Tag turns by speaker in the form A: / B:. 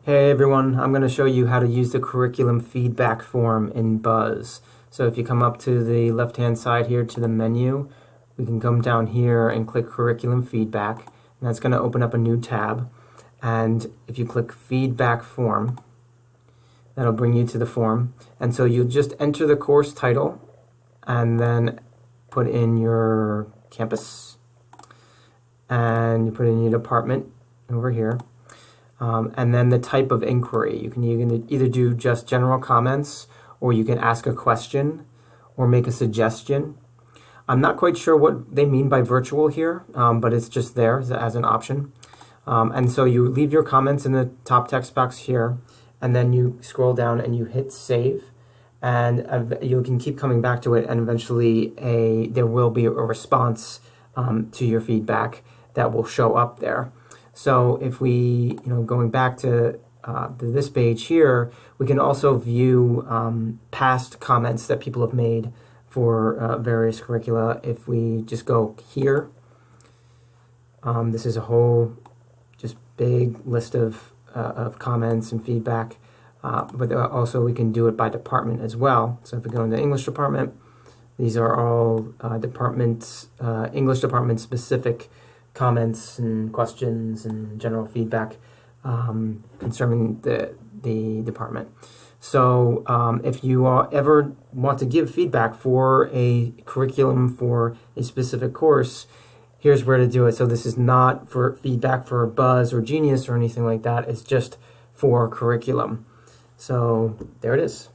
A: Hey everyone, I'm going to show you how to use the curriculum feedback form in Buzz. So if you come up to the left hand side here to the menu, we can come down here and click curriculum feedback, and that's going to open up a new tab. And if you click feedback form, that'll bring you to the form. And so you'll just enter the course title and then put in your campus and you put in your department over here. And then the type of inquiry. You can either do just general comments, or you can ask a question or make a suggestion. I'm not quite sure what they mean by virtual here, but it's just there as an option. And so you leave your comments in the top text box here, and then you scroll down and you hit save, and you can keep coming back to it, and eventually there will be a response to your feedback that will show up there. So if we, going back to this page here, we can also view past comments that people have made for various curricula. If we just go here, this is a whole just big list of comments and feedback, but also we can do it by department as well. So if we go in the English department, these are all English department specific comments and questions and general feedback concerning the department. So if you ever want to give feedback for a curriculum for a specific course, here's where to do it. So this is not for feedback for Buzz or Genius or anything like that. It's just for curriculum. So there it is.